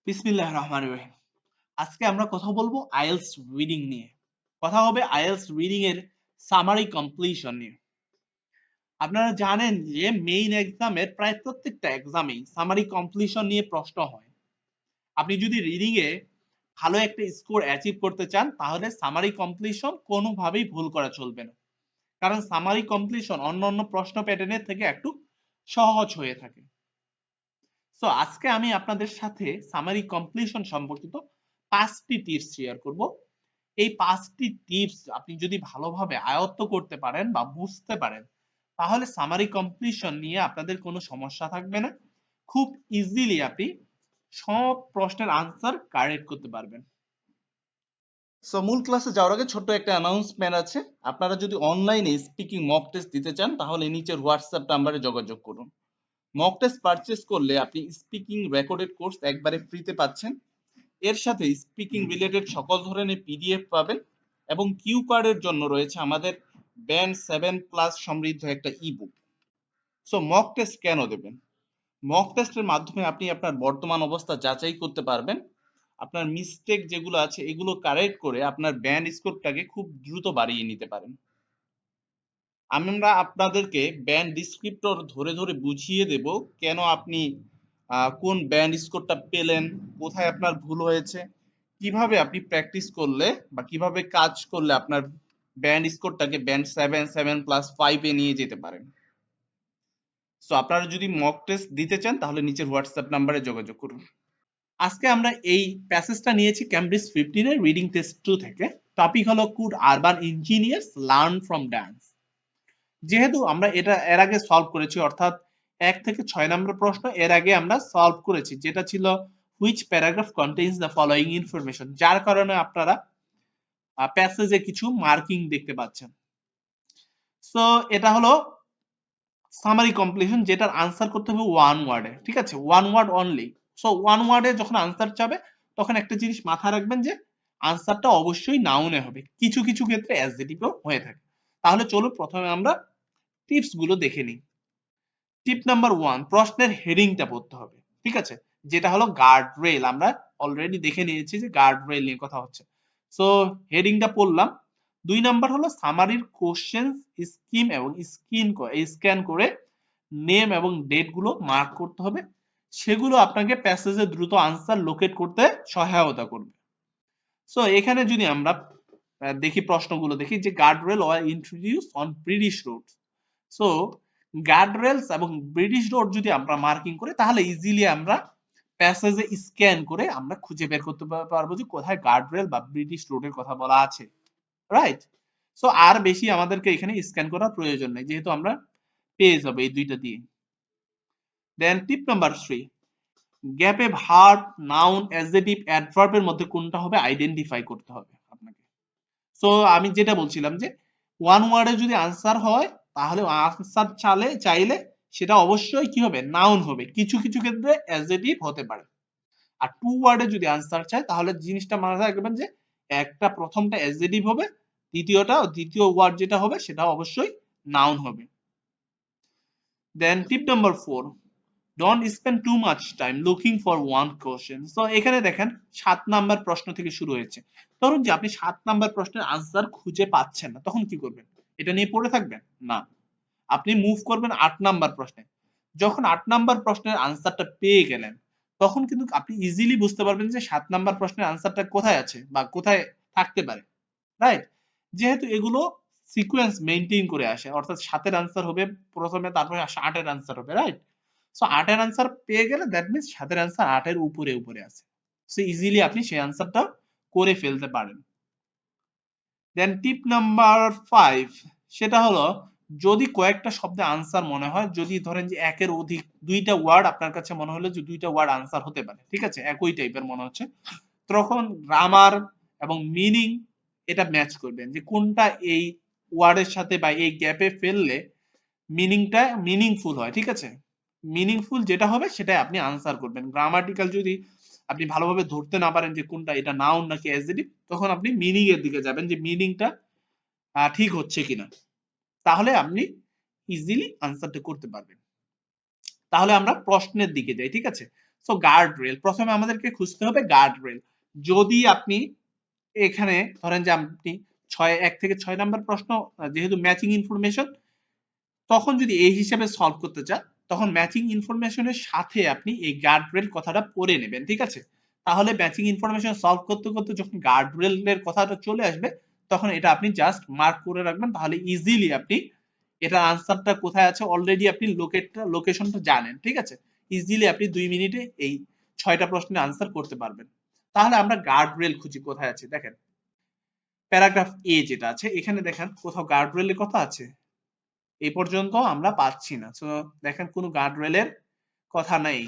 বিসমিল্লাহির রহমানির রহিম। আজকে আমরা কথা বলবো আইএলটিএস রিডিং নিয়ে। কথা হবে আইএলটিএস রিডিং এর সামারি কমপ্লিশন নিয়ে। আপনারা জানেন যে মেইন এক্সামের প্রায় প্রত্যেকটা এক্সামেই সামারি কমপ্লিশন নিয়ে প্রশ্ন হয়। আপনি যদি রিডিং এ ভালো একটা স্কোর অ্যাচিভ করতে চান তাহলে সামারি কমপ্লিশন কোনোভাবেই ভুল করা চলবে না। কারণ সামারি কমপ্লিশন অন্যান্য প্রশ্ন প্যাটার্নের থেকে একটু সহজ হয়ে থাকে। সো আজকে আমি আপনাদের সাথে সামারি কমপ্লিশন সম্পর্কিত 5টি টিপস শেয়ার করব। এই 5টি টিপস আপনি যদি ভালোভাবে আয়ত্ত করতে পারেন বা বুঝতে পারেন তাহলে সামারি কমপ্লিশন নিয়ে আপনাদের কোনো সমস্যা থাকবে না। খুব ইজিলি আপনি সব প্রশ্নের আনসার কারেক্ট করতে পারবেন। সো মূল ক্লাসে যাওয়ার আগে ছোট্ট একটা অ্যানাউন্সমেন্ট আছে। আপনারা যদি অনলাইনে স্পিকিং মক টেস্ট দিতে চান তাহলে নিচের হোয়াটসঅ্যাপ নাম্বারে যোগাযোগ করুন। মক টেস্ট পারচেজ করলে আপনি স্পিকিং রেকর্ডেড কোর্স একবারে ফ্রিতে পাচ্ছেন। এর সাথে স্পিকিং রিলেটেড সকল ধরনের পিডিএফ পাবেন এবং কিউ কার্ডের জন্য রয়েছে আমাদের ব্যান্ড 7+ সমৃদ্ধ একটা ইবুক। সো মক টেস্ট কেন দেবেন? মক টেস্টের মাধ্যমে আপনি আপনার বর্তমান অবস্থা যাচাই করতে পারবেন। আপনার মিস্টেক যেগুলো আছে এগুলো কারেক্ট করে আপনার ব্যান্ড স্কোরটাকে খুব দ্রুত বাড়িয়ে নিতে পারেন। আমরা আপনাদেরকে ব্যান্ড ডিসক্রিপ্টর ধরে ধরে বুঝিয়ে দেব কেন আপনি কোন ব্যান্ড স্কোরটা পেলেন, কোথায় আপনার ভুল হয়েছে, কিভাবে আপনি প্র্যাকটিস করলে বা কিভাবে কাজ করলে আপনার ব্যান্ড স্কোরটাকে ব্যান্ড 7+5 এ নিয়ে যেতে পারেন। সো আপনারা যদি মক টেস্ট দিতে চান তাহলে নিচের হোয়াটসঅ্যাপ নাম্বারে যোগাযোগ করুন। আজকে আমরা এই প্যাসেজটা নিয়েছি ক্যামব্রিজ 15 এর রিডিং টেস্ট 2 থেকে। টপিক হলো could urban engineers learn from dance. যেহেতু আমরা এটা এর আগে সলভ করেছি, অর্থাৎ 1 থেকে 6 নম্বর প্রশ্ন এর আগে আমরা সলভ করেছি, যেটা ছিল which paragraph contains the following information, যার কারণে আপনারা প্যাসেজে কিছু মার্কিং দেখতে পাচ্ছেন। সো এটা হলো সামারি কমপ্লিশন, যেটার আনসার করতে হবে ওয়ান ওয়ার্ডে। ঠিক আছে, one word only. So one ওয়ার্ডে যখন আনসার চাবে তখন একটা জিনিস মাথায় রাখবেন যে আনসারটা অবশ্যই নাউনে হবে, কিছু কিছু ক্ষেত্রে অ্যাডজেক্টিভও হয়ে থাকে। তাহলে চলো প্রথমে আমরা টিপস গুলো দেখে নিই। টিপ নাম্বার 1, প্রশ্নের হেডিংটা পড়তে হবে। ঠিক আছে, যেটা হলো গার্ড রেল। আমরা অলরেডি দেখে নিয়েছি যে গার্ড রেল নিয়ে কথা হচ্ছে। সো হেডিংটা পড়লাম। 2 নাম্বার হলো সামারির কোশ্চেন স্কিম এবং স্ক্যান করে নেম এবং ডেট গুলো মার্ক করতে হবে। সেগুলো আপনাকে প্যাসেজে দ্রুত আনসার লোকেট করতে সহায়তা করবে। সো এখানে যদি আমরা দেখি প্রশ্নগুলো দেখি যে guard rail were introduce on British roads. So guard rails এবং ব্রিটিশ রোড যদি আমরা মার্কিং করি তাহলে ইজিলি আমরা প্যাসেজে স্ক্যান করে আমরা খুঁজে বের করতে পারবো যে কোথায় গার্ড রেল বা ব্রিটিশ রোডের কথা বলা আছে। রাইট? সো আর বেশি আমাদেরকে এখানে স্ক্যান করার প্রয়োজন নেই, যেহেতু আমরা পেয়ে যাবো এই দুইটা দিয়ে। দেন টিপ নাম্বার 3, গ্যাপে ভার্ব, নাউন, অ্যাডজেক্টিভ, অ্যাডভার্বের মধ্যে কোনটা হবে আইডেন্টিফাই করতে হবে আপনাকে। সো আমি যেটা বলছিলাম যে ওয়ান ওয়ার্ডে যদি আনসার হয় তাহলে আনসার চাইলে সেটা অবশ্যই কি হবে, নাউন হবে, কিছু কিছু ক্ষেত্রে অ্যাডজেক্টিভ হতে পারে। আর টু ওয়ার্ডে যদি আনসার চাই তাহলে জিনিসটা মাথায় রাখবেন যে একটা প্রথমটা অ্যাডজেক্টিভ হবে, দ্বিতীয় ওয়ার্ড যেটা হবে সেটা অবশ্যই নাউন হবে। Then tip number 4, don't spend too much time looking for one question. So এখানে দেখেন 7 নাম্বার প্রশ্ন থেকে শুরু হয়েছে। ধরুন যে আপনি 7 নাম্বার প্রশ্নের আনসার খুঁজে পাচ্ছেন না, তখন কি করবেন? এটা নিয়ে পড়ে থাকবেন না, আপনি মুভ করবেন 8 নাম্বার প্রশ্নে। যখন 8 নাম্বার প্রশ্নের আনসারটা পেয়ে গেলেন তখন কিন্তু আপনি ইজিলি বুঝতে পারবেন যে 7 নাম্বার প্রশ্নের আনসারটা কোথায় আছে বা কোথায় থাকতে পারে। রাইট? যেহেতু এগুলো সিকোয়েন্স মেইনটেইন করে আসে, অর্থাৎ 7 এর আনসার হবে প্রথমে, তারপরে 8 এর আনসার হবে। রাইট? সো 8 এর আনসার পেয়ে গেলে দ্যাট মিন্স 7 এর আনসার 8 এর উপরে আছে। সো ইজিলি আপনি সেই আনসারটা করে ফেলতে পারেন। দেন টিপ নাম্বার 5, সেটা হলো যদি কয়েকটা শব্দে আনসার মনে হয়, যদি ধরেন যে একের অধিক দুইটা ওয়ার্ড আপনার কাছে মনে হলো যে দুইটা ওয়ার্ড আনসার হতে পারে, ঠিক আছে, একই টাইপের মনে হচ্ছে, তখন গ্রামার এবং মিনিং এটা ম্যাচ করবেন যে কোনটা এই ওয়ার্ডের সাথে বা এই গ্যাপে ফেললে মিনিংটা মিনিংফুল হয়। ঠিক আছে, মিনিংফুল যেটা হবে সেটাই আপনি আনসার করবেন। গ্রামাটিক্যাল যদি আপনি ভালোভাবে ধরতে না পারেন যে কোনটা এটা নাউন নাকি অ্যাডজেক্টিভ, তখন আপনি মিনিং এর দিকে যাবেন যে মিনিংটা ঠিক হচ্ছে কিনা, তাহলে আপনি ইজিলি আনসারটা করতে পারবেন। তাহলে আমরা প্রশ্নের দিকে যাই। ঠিক আছে, সো গার্ড রেল, প্রথমে আমাদেরকে খুঁজতে হবে গার্ড রেল। যদি আপনি এখানে ধরেন যে আপনি 1 থেকে 6 নাম্বার প্রশ্ন, যেহেতু ম্যাচিং ইনফরমেশন, তখন যদি এই হিসেবে সলভ করতে চান, তখন ম্যাচিং ইনফরমেশনের সাথে আপনি এই গার্ড রেল কথাটা পড়ে নেবেন, ঠিক আছে? তাহলে ম্যাচিং ইনফরমেশন সলভ করতে করতে যখন গার্ড রেলের কথাটা চলে আসবে, তখন এটা আপনি জাস্ট মার্ক করে রাখবেন, তাহলে ইজিলি আপনি এটার আনসারটা কোথায় আছে অলরেডি আপনি লোকেশনটা জানেন, ঠিক আছে? ইজিলি আপনি 2 মিনিটে এই 6টা প্রশ্নের আনসার করতে পারবেন। তাহলে আমরা গার্ড রেল খুঁজি কোথায় আছে, দেখেন প্যারাগ্রাফ এ যেটা আছে এখানে দেখেন কোথাও গার্ড রেলের কথা আছে? এই পর্যন্ত আমরা পাচ্ছি না। সো দেখেন কোনো গার্ড রেলের কথা নাই।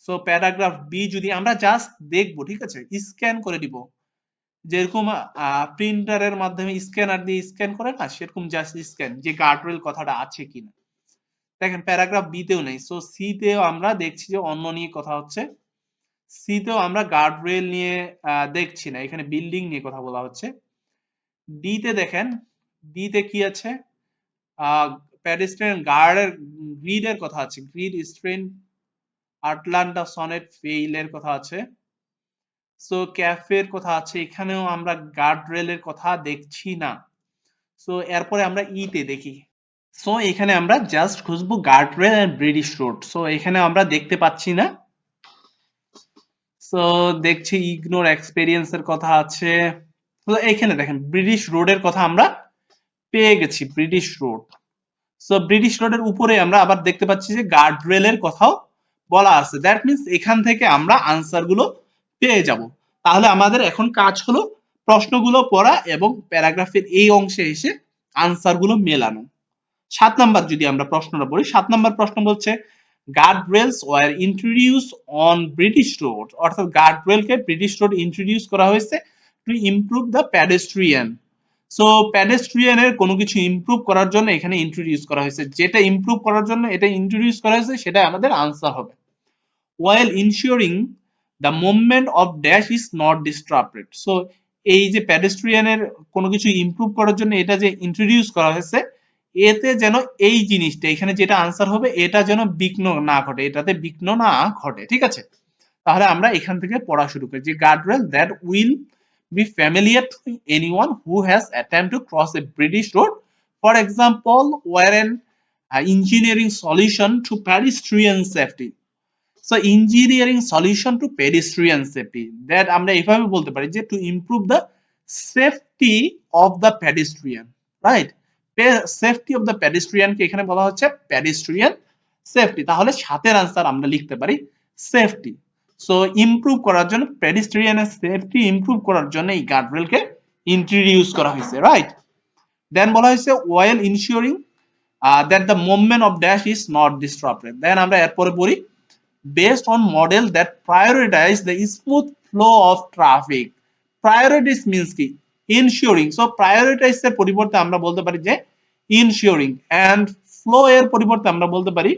সো প্যারাগ্রাফ বি যদি আমরা জাস্ট দেখবো, ঠিক আছে, স্ক্যান করে দিব, যেরকম প্রিন্টারের মাধ্যমে স্ক্যানার দিয়ে স্ক্যান করে না, সেরকম জাস্ট স্ক্যান যে গার্ড রেল কথাটা আছে কিনা। দেখেন প্যারাগ্রাফ বি তেও নেই। সো সি তেও আমরা দেখছি যে অন্য নিয়ে কথা হচ্ছে। সি তেও আমরা গার্ড রেল নিয়ে দেখছি না, এখানে বিল্ডিং নিয়ে কথা বলা হচ্ছে। ডি তে দেখেন, ডি তে কি আছে? প্যাডেস্ট্রিয়ান গার্ডের গ্রিডের কথা আছে, গ্রিড স্ট্রেন আটলান্টা সনেট ফেইলের কথা আছে। সো ক্যাফের কথা আছে, এখানেও আমরা গার্ড রেলের কথা দেখছি না। সো এরপরে আমরা ই তে দেখি। সো এখানে আমরা জাস্ট খুঁজবো guard rail and British road. So এখানে আমরা দেখতে পাচ্ছি না। সো দেখছি ইগনোর এক্সপেরিয়েন্স এর কথা আছে। তো এখানে দেখেন ব্রিটিশ রোডের কথা আমরা পেয়ে গেছি, ব্রিটিশ রোড। সো ব্রিটিশ রোডের উপরে আমরা আবার দেখতে পাচ্ছি যে গার্ড রেলের কথাও বলা আছে। দ্যাট মিন্স এখান থেকে আমরা আনসার গুলো পেয়ে যাব। তাহলে আমাদের এখন কাজ হলো প্রশ্নগুলো পড়া এবং প্যারাগ্রাফের এই অংশে এসে আনসার গুলো মেলানো। 7 নাম্বার যদি আমরা প্রশ্নটা পড়ি, 7 নাম্বার প্রশ্ন বলছে guard rails were introduce on British road, অর্থাৎ গার্ড রেলকে ব্রিটিশ রোড ইন্ট্রোডিউস করা হয়েছে to improve the pedestrian. So প্যাডেস্ট্রিয়ানের কোনো কিছু ইমপ্রুভ করার জন্য এখানে ইন্ট্রোডিউস করা হয়েছে, যেটা ইমপ্রুভ করার জন্য এটা ইন্ট্রোডিউস করা হয়েছে সেটা আমাদের আনসার হবে। while ensuring the movement of dash is not disrupted. So এই যে প্যাডেস্ট্রিয়ানের কোনো কিছু ইমপ্রুভ করার জন্য এটা যে ইন্ট্রোডিউস করা হয়েছে, এতে যেন এই জিনিসটা এখানে যেটা আনসার হবে এটা যেন বিঘ্ন না ঘটে, এটাতে বিঘ্ন না ঘটে, ঠিক আছে? তাহলে আমরা এখান থেকে পড়া শুরু করি যে guardrail that will be familiar to anyone who has attempted to cross a British road, for example, were an engineering solution to pedestrian safety. So engineering solution to pedestrian safety, that আমরা এইভাবে বলতে পারি যে to improve the safety of the pedestrian, right? Safety of the পেডিস্ট্রিয়ানকে এখানে বলা হচ্ছে pedestrian safety. তাহলে সাতের আনসার আমরা লিখতে পারি সেফটি। সো ইমপ্রুভ করার জন্য পেডিস্ট্রিয়ানের সেফটি ইমপ্রুভ করার জন্য এই গার্ডরেলকে ইন্ট্রোডিউস করা হয়েছে, রাইট? দেন বলা হয়েছে while ensuring that the movement of dash is not disturbed. Then আমরা এরপরে পড়ি based on model that prioritize the smooth flow of traffic. Priorities means কি? Ensuring. So prioritize এর পরিবর্তে আমরা বলতে পারি যে ensuring, and flow এর পরিবর্তে আমরা বলতে পারি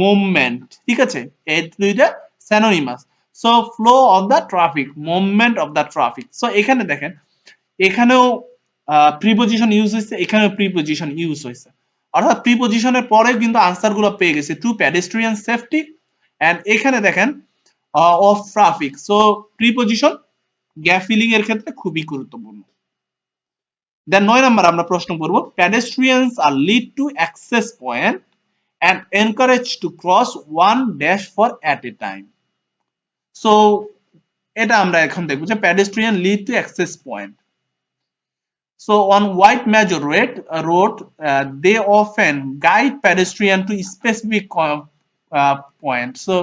movement, ঠিক আছে? এই দুইটা synonymous. So flow of the traffic, movement of the traffic. So এখানে দেখেন, এখানেও প্রিপজিশন ইউজ হয়েছে, এখানেও প্রিপজিশন ইউজ হয়েছে, অর্থাৎ প্রিপজিশনের পরে কিন্তু আনসার গুলো পেয়ে গেছে টু পেডেস্ট্রিয়ান সেফটি, এন্ড এখানে দেখেন of traffic. So preposition gap filling এর ক্ষেত্রে খুবই গুরুত্বপূর্ণ। দেন 9 নাম্বার আমরা প্রশ্ন করব pedestrians are lead to access point and encourage to cross one dash for at a time. So এটা আমরা এখন দেখব যে pedestrian lead to access point. So on wide major road, they often guide pedestrian to specific point. So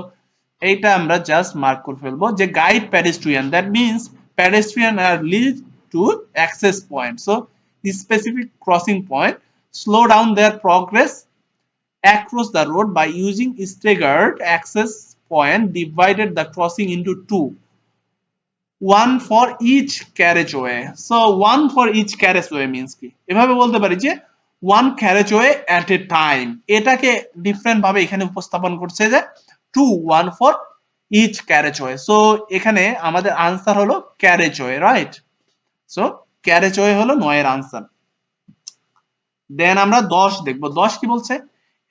এটা আমরা just mark করে ফেলবো যে guide pedestrian, that means pedestrian are lead to access point. So specific crossing point slow down their progress across the road by using staggered access point, divided the crossing into two, one for each carriageway. So one for each carriageway means কি? এভাবে বলতে পারি যে one carriageway at a time, এটাকে different ভাবে এখানে উপস্থাপন করছে যে two, one for each carriageway. So এখানে আমাদের আনসার হলো carriageway, রাইট? সো carriageway হলো 9 এর আনসার। দেন আমরা 10 দেখব। 10 কি বলছে?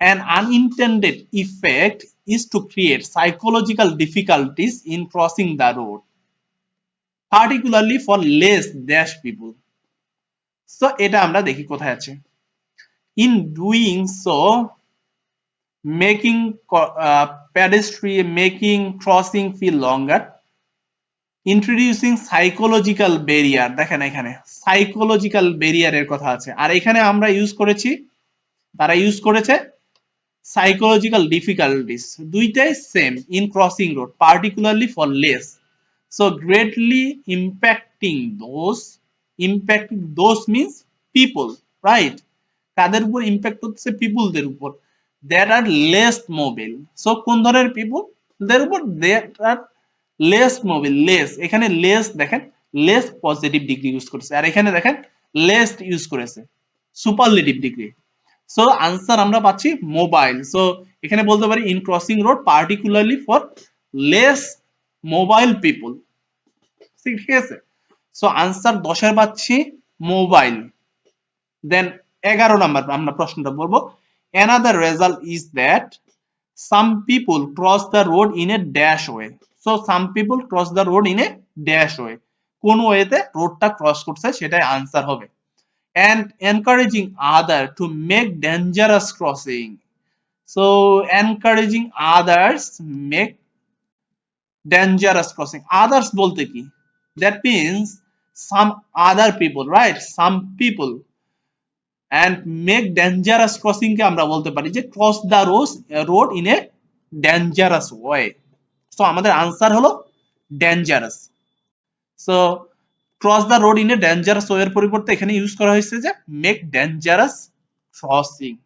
An unintended effect is to create psychological difficulties in crossing the road, particularly for less dash people. So এটা আমরা দেখি কোথায় আছে। In doing so, making crossing feel longer, introducing psychological barrier, দেখেন এখানে psychological barrier এর কথা আছে, আর এখানে আমরা ইউজ করেছি, তারা ইউজ করেছে psychological difficulties, দুইটাই same, in crossing road particularly for less, so greatly impacting those means people, right? কাদের উপর ইম্প্যাক্ট হচ্ছে, পিপলদের উপর, that are less mobile. So কোন ধরনের পিপল দের উপর, that are less mobile. Less, এখানে লেস দেখেন, লেস পজিটিভ ডিগ্রি ইউজ করেছে, আর এখানে দেখেন লেস ইউজ করেছে সুপারলেটিভ ডিগ্রি। সো আনসার আমরা পাচ্ছি মোবাইল। সো এখানে বলতে পারি in crossing road particularly for less mobile people, ঠিক আছে। সো আনসার 10 এর পাচ্ছি মোবাইল। দেন 11 নাম্বার আমরা প্রশ্নটা বলবো, another result is that some people cross the road in a dash way. So some people cross the road in a dash way, কোন ওয়েতে রোডটা ক্রস করছে সেটাই আনসার হবে। and encouraging other to make dangerous crossing. So encouraging others make dangerous crossing. Others বলতে কি, that means some other people, right? Some people, and make dangerous crossing কে আমরা বলতে পারি যে cross the road in a dangerous way. So আমাদের answer হলো dangerous. So cross the road in a dangerous way এর পরিবর্তে এখানে ইউজ করা হয়েছে যে make dangerous crossing।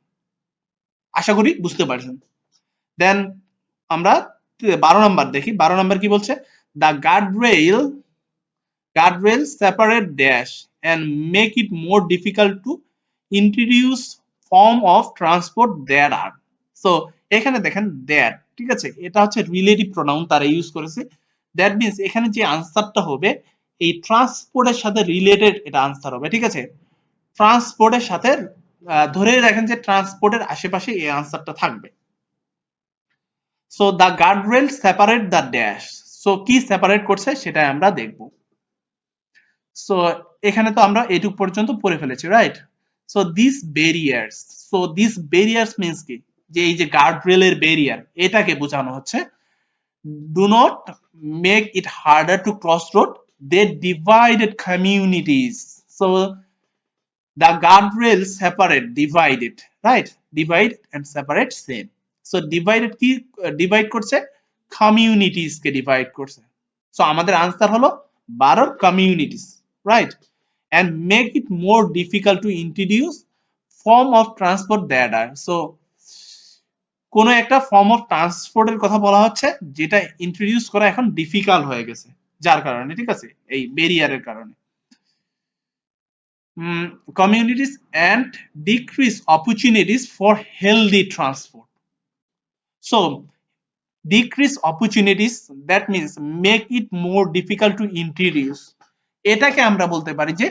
আশা করি বুঝতে পারছেন। দেন আমরা 12 নাম্বার দেখি। 12 নাম্বার কি বলছে, the guardrail separate dash and make it more difficult to introduce form of transport that are. So এখানে দেখেন that, ঠিক আছে, এটা হচ্ছে রিলেটিভ প্রোনাউন তারা ইউজ করেছে। দ্যাট মিন্স এখানে যে আনসারটা হবে এই ট্রান্সপোর্টের সাথে রিলেটেড এটা আনসার হবে, ঠিক আছে। ট্রান্সপোর্টের সাথে ধরে রাখেন যে ট্রান্সপোর্টের আশেপাশে এই আনসারটা থাকবে। So the guardrail separate the dash, so কি সেপারেট করছে সেটা আমরা দেখব। সো এখানে তো আমরা এইটুক পর্যন্ত পড়ে ফেলেছি, right? So this barriers means কি, যে এই যে গার্ডরেলের ব্যারিয়ার এটাকে বোঝানো হচ্ছে do not make it harder to cross road, they divided communities. So the guardrail separate, divided, right? Divide and separate same. So divided কি ডিভাইড করছে, communities কে divide করছে। সো আমাদের আনসার হলো 12 communities, right? And make it more difficult to introduce form of transport that are. So কোন একটা form of ট্রান্সপোর্টের কথা বলা হচ্ছে যেটা ইন্ট্রোডিউস করা এখন ডিফিকাল্ট হয়ে গেছে, যার কারণে, ঠিক আছে, এই ব্যারিয়ারের কারণে। communities and decrease opportunities for healthy transport. So decrease opportunities, that means make it more difficult to introduce, এটাকে আমরা বলতে পারি যে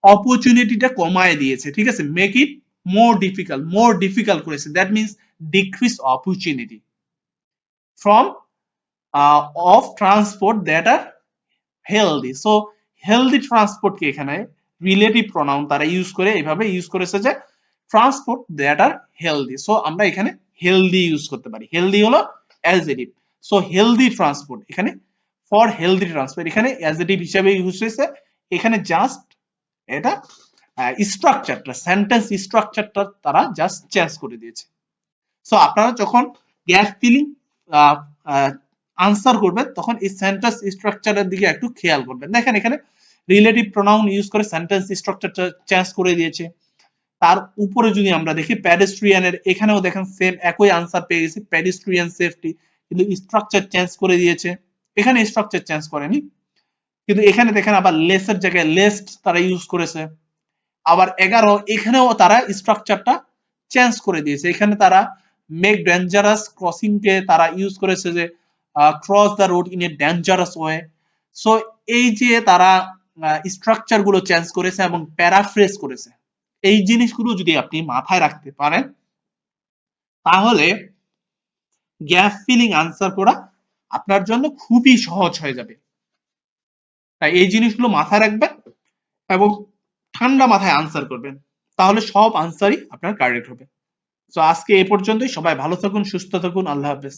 অপরচুনিটিটা কমায় দিয়েছে, ঠিক আছে, মেক ইট মোর ডিফিকাল্ট করেছে, that means decrease opportunity from of transport that are healthy. So healthy transport কি এখানে রিলেটিভ প্রোনাউন তারা ইউজ করে এইভাবে ইউজ করেছে যে transport that are healthy. So আমরা এখানে হেলদি ইউজ করতে পারি, হেলদি হলো অ্যাডজেক্টিভ। সো হেলদি ট্রান্সপোর্ট, এখানে ফর হেলদি ট্রান্সপোর্ট এখানে অ্যাডজেক্টিভ হিসেবে ইউজ হয়েছে। এখানে জাস্ট এটা স্ট্রাকচারটা, সেন্টেন্স স্ট্রাকচারটা তারা জাস্ট চেঞ্জ করে দিয়েছে। সো আপনারা যখন গ্যাপ ফিলিং আনসার করবেন তখন এই সেন্টেন্স স্ট্রাকচারের দিকে একটু খেয়াল করবেন। দেখেন এখানে রিলেটিভ প্রোনাউন ইউজ করে সেন্টেন্স স্ট্রাকচারটা চেঞ্জ করে দিয়েছে। তার উপরে যদি আমরা দেখি প্যাডেস্ট্রিয়ানের, এখানেও দেখেন সেম একই আনসার পেয়ে গেছি, প্যাডেস্ট্রিয়ান সেফটি, কিন্তু স্ট্রাকচার চেঞ্জ করে দিয়েছে, এখানে স্ট্রাকচার চেঞ্জ করেনি। কিন্তু এখানে দেখেন আবার লেসের জায়গায় লেস্ট তারা ইউজ করেছে। আবার 11 এখানেও তারা স্ট্রাকচারটা চেঞ্জ করে দিয়েছে, এখানে তারা মেক ডেঞ্জারাস ক্রসিং কে তারা ইউজ করেছে যে cross the road in a dangerous way. So এই যে তারা স্ট্রাকচার গুলো চেঞ্জ করেছে এবং প্যারাফ্রেজ করেছে, এই জিনিসগুলো যদি আপনি মাথায় রাখতে পারেন তাহলে গ্যাপ ফিলিং আনসার করা আপনার জন্য খুবই সহজ হয়ে যাবে। তাই এই জিনিসগুলো মাথায় রাখবেন এবং ঠান্ডা মাথায় আনসার করবেন, তাহলে সব আনসারই আপনার কারেক্ট হবে। তো আজকে এ পর্যন্তই। সবাই ভালো থাকুন, সুস্থ থাকুন, আল্লাহ হাফেজ।